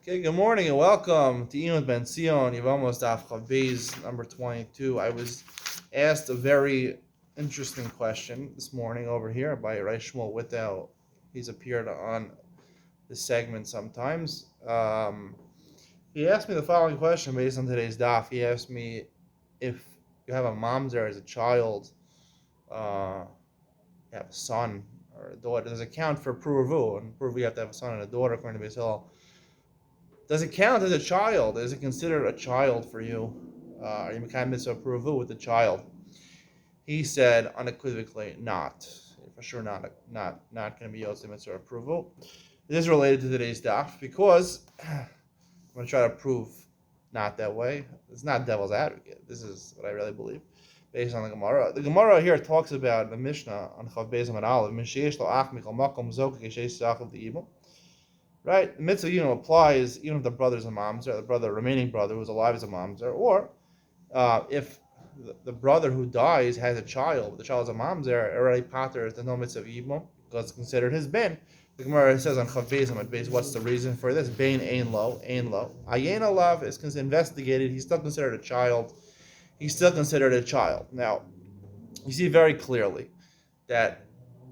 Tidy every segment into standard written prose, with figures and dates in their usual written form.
Okay, good morning and welcome to Iyun Benzion, Yevamos number 22. I was asked a very interesting question this morning over here by Shmuel Without. He's appeared on this segment sometimes. He asked me the following question based on today's daf. He asked me if you have a mamzer as a child, uh, you have a son or a daughter, does it count for pruvu? And pruvu, you have to have a son and a daughter according to Beis Hillel. Does it count as a child? Is it considered a child for you? Are you Mekayim mitzvah pruvu with the child? He said unequivocally, not. For sure, not going to be yotze mitzvah approval. This is related to today's daf because I'm going to try to prove not that way. It's not devil's advocate. This is what I really believe, based on the Gemara. The Gemara here talks about the Mishnah on Chav Beis Amud Aleph. Misheyesh lo ach mikol makom zok keshesh sachal the right? The mitzvah applies even if the brother's a mamzer, the remaining brother who's alive is a mamzer, or if the brother who dies has a child, the child is a mamzer, already pater, there's no mitzvah yibum because it's considered his ben. The Gemara says on Chav Beis Amud Beis, what's the reason for this? Bein ein lo. Ayin alav is investigated. He's still considered a child. Now, you see very clearly that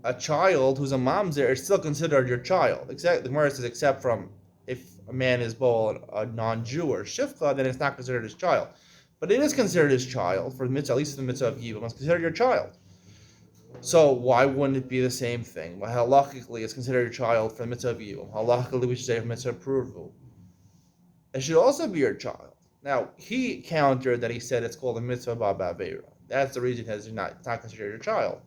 a child who's a mamzer is still considered your child. Exactly, the Gemara says, except from if a man is both a non-Jew or shifcha, then it's not considered his child. But it is considered his child for the mitzvah, at least the mitzvah of Yevamos. It's considered your child. So why wouldn't it be the same thing? Well, halachically, it's considered your child for the mitzvah of Yevamos. Halachically, we should say for mitzvah approval. It should also be your child. Now, he countered that he said it's called a mitzvah ba'avera. That's the reason it's not considered your child.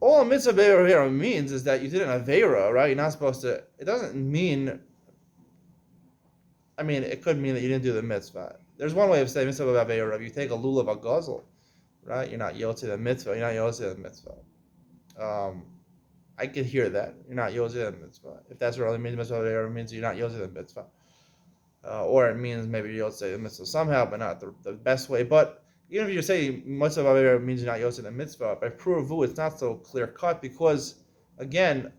All a mitzvah ba'avera means is that you did an avera, right? You're not supposed to. It doesn't mean. I mean, it could mean that you didn't do the mitzvah. There's one way of saying mitzvah ba'avera. If you take a lulav a guzzle, right? You're not yotze the mitzvah. You're not yotze the mitzvah. I could hear that. You're not yotze the mitzvah. If that's what it means, mitzvah ba'avera means you're not yotze the mitzvah. Or it means maybe you're yotze the mitzvah somehow, but not the best way. But even if you say mitzvah ba'avera means you're not yotze the mitzvah, by pruvu it's not so clear cut because, again,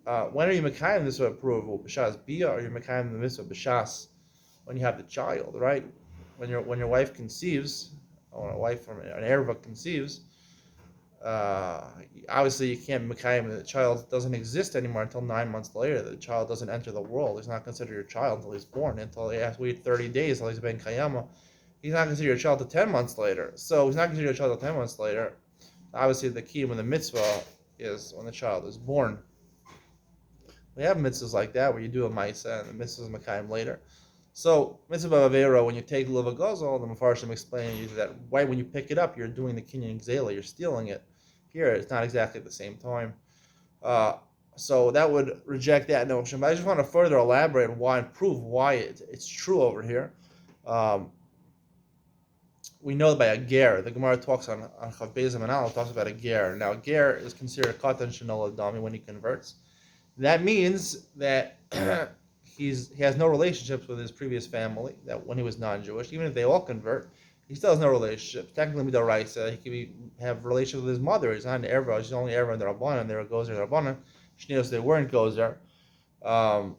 when are you mekayim the mitzvah pruvu? B'shas bia, or you mekayim the mitzvah b'shas when you have the child, right? When your wife conceives, or a wife from an erva conceives, obviously you can't mekayim. The child doesn't exist anymore until 9 months later. The child doesn't enter the world. He's not considered your child until he's born. Until he has to wait 30 days until he's ben kayama. He's not considered your child until 10 months later. So he's not considered your child until 10 months later. Obviously, the key when the mitzvah is when the child is born. We have mitzvahs like that where you do a ma'isa and the mitzvah is mekayim later. So mitzvah ba'avera, when you take lulav gazal, the Mefarshim explaining you that right when you pick it up, you're doing the kinyan gzela, you're stealing it. Here, it's not exactly at the same time. So that would reject that notion. But I just want to further elaborate and prove why it's true over here. We know by a ger. The Gemara talks on Chav Beis Amud Aleph talks about a ger. Now, a ger is considered a katan shenol adami when he converts. That means that he has no relationships with his previous family. That when he was non-Jewish, even if they all convert, he still has no relationships. Technically, midoraisa, he could have relationships with his mother. He's not an erva. He's only erva in the rabbanan. There goes there rabbanan. Shnios they weren't goes there. The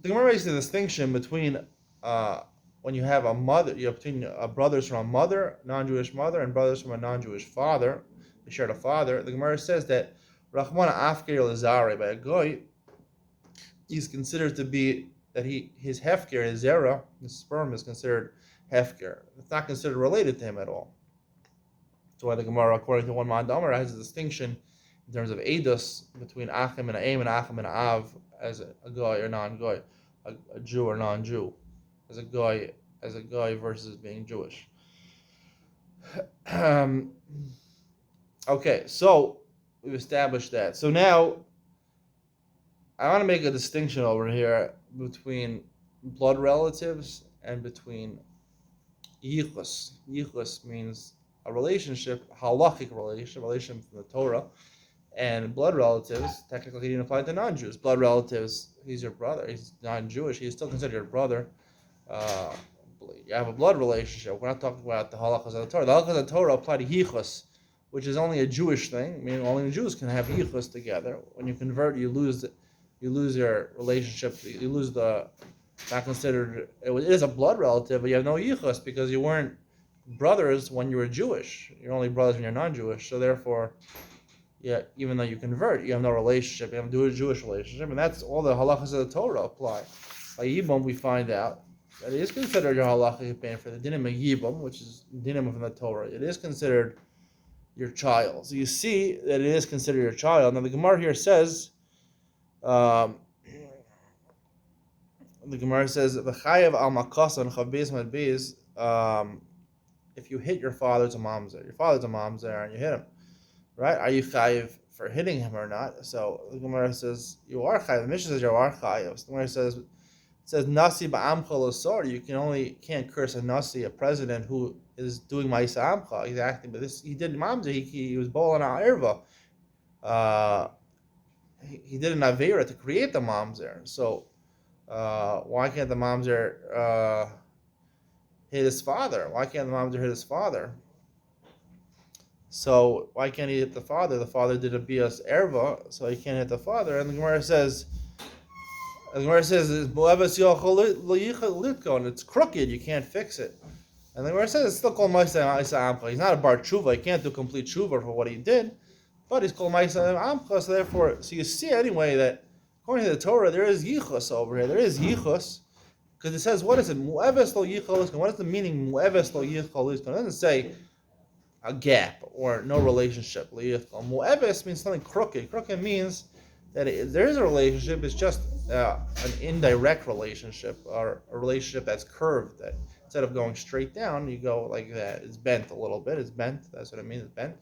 Gemara makes the distinction between when you have a mother, you have between brothers from a mother, non-Jewish mother, and brothers from a non-Jewish father. They shared a father. The Gemara says that Rachmana Afker Lazare by a goy, he's considered to be that his hefker, his zera, his sperm is considered hefker. It's not considered related to him at all. So why the Gemara, according to one Ma'adamar, has a distinction in terms of edus between achim and aim and achim and av as a goy or non-goy, a Jew or non-Jew, as a goy versus being Jewish. Okay, so we've established that. So now I want to make a distinction over here between blood relatives and between yichus. Yichus means a relationship, halachic relationship from the Torah, and blood relatives, technically he didn't apply to non-Jews. Blood relatives, he's your brother, he's non-Jewish, he's still considered your brother. You have a blood relationship. We're not talking about the halachas of the Torah. The halachas of the Torah apply to yichus, which is only a Jewish thing, meaning only Jews can have yichus together. When you convert, you lose you lose your relationship. You lose the not considered. It is a blood relative, but you have no yichus because you weren't brothers when you were Jewish. You're only brothers when you're non-Jewish. So therefore, yeah, even though you convert, you have no relationship. You have a Jewish relationship, and that's all the halachas of the Torah apply. By Yibam, we find out that it is considered your halacha paying for the dinim of Yibam, which is dinim from the Torah. It is considered your child. So you see that it is considered your child. Now the Gemara here says, the Gemara says, "V'chayav al makasan chavbeis madbeis." If you hit your father's a mamzer, and you hit him, right? Are you chayiv for hitting him or not? So the Gemara says you are chayiv. The Mishnah says you are chayiv. So the Gemara says nasi ba'amcha l'sor. You can't curse a nasi, a president who is doing ma'isa amcha. He's acting, but he did mamzer. He was bowling out erva. He did an avera to create the mamzer. So why can't the mamzer hit his father? Why can't the mamzer hit his father? So why can't he hit the father? The father did a bias erva, so he can't hit the father. And the Gemara says, it's crooked, you can't fix it. And the Gemara says it's still called Ma'isa Amcha. He's not a bar tshuva, he can't do complete tshuva for what he did, but he's called Ma'isa Amcha. So therefore, so you see anyway that according to the Torah, there is yichus over here. There is yichus. Because it says, what is it? Mu'eves lo yichol. What is the meaning mu'eves lo yichol? It doesn't say a gap or no relationship. Mu'eves means something crooked. Crooked means that there is a relationship. It's just an indirect relationship or a relationship that's curved. That instead of going straight down, you go like that. It's bent a little bit. It's bent. That's what it means. It's bent.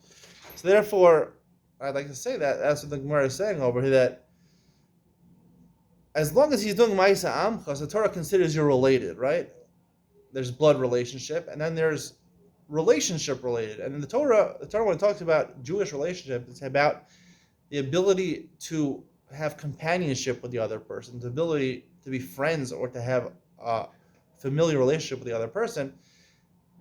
So therefore, I'd like to say that that's what the Gemara is saying over here. That as long as he's doing Ma'isa Amcha, the Torah considers you're related, right? There's blood relationship, and then there's relationship related. And in the Torah when it talks about Jewish relationship, it's about the ability to have companionship with the other person, the ability to be friends or to have a familiar relationship with the other person.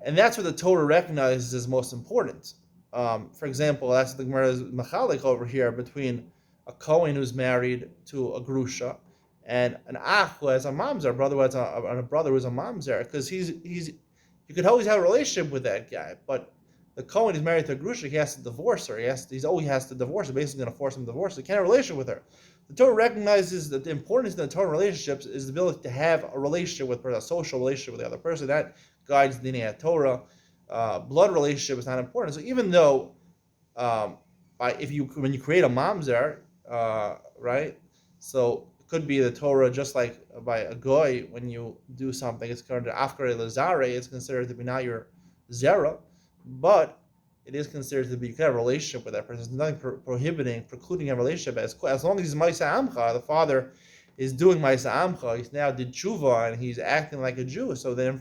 And that's what the Torah recognizes as most important. For example, that's what the Gemara is machalik over here between a Kohen who's married to a Grusha and an Ach who has a mamzer, a brother who has a mamzer, because you could always have a relationship with that guy, but the Kohen is married to a Grusha, he has to divorce her. He has to divorce her, basically going to force him to divorce her. He can't have a relationship with her. The Torah recognizes that the importance in the Torah relationships is the ability to have a relationship with her, a social relationship with the other person. That guides the Dinei Torah. Blood relationship is not important. So even though when you create a mamzer, right? So it could be the Torah, just like by a goy, when you do something, it's considered afkare lazare. It's considered to be not your zera, but it is considered to be you can have a relationship with that person. There's nothing precluding a relationship as long as he's Ma'isa Amcha. The father is doing Ma'isa Amcha. He's now did tshuva and he's acting like a Jew. So then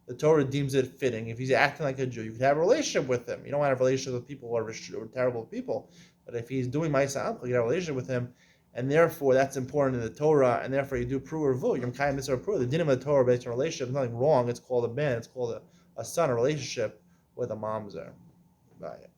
the Torah deems it fitting. If he's acting like a Jew, you can have a relationship with him. You don't want to have a relationship with people who are terrible people. But if he's doing Ma'isa Amcha, you can have a relationship with him. And therefore, that's important in the Torah, and therefore you do pru or vu. You're kind of mitzvah pru. The dinim of the Torah based on relationship, there's nothing wrong. It's called a ben. It's called a son, a relationship with a mamzer. Bye.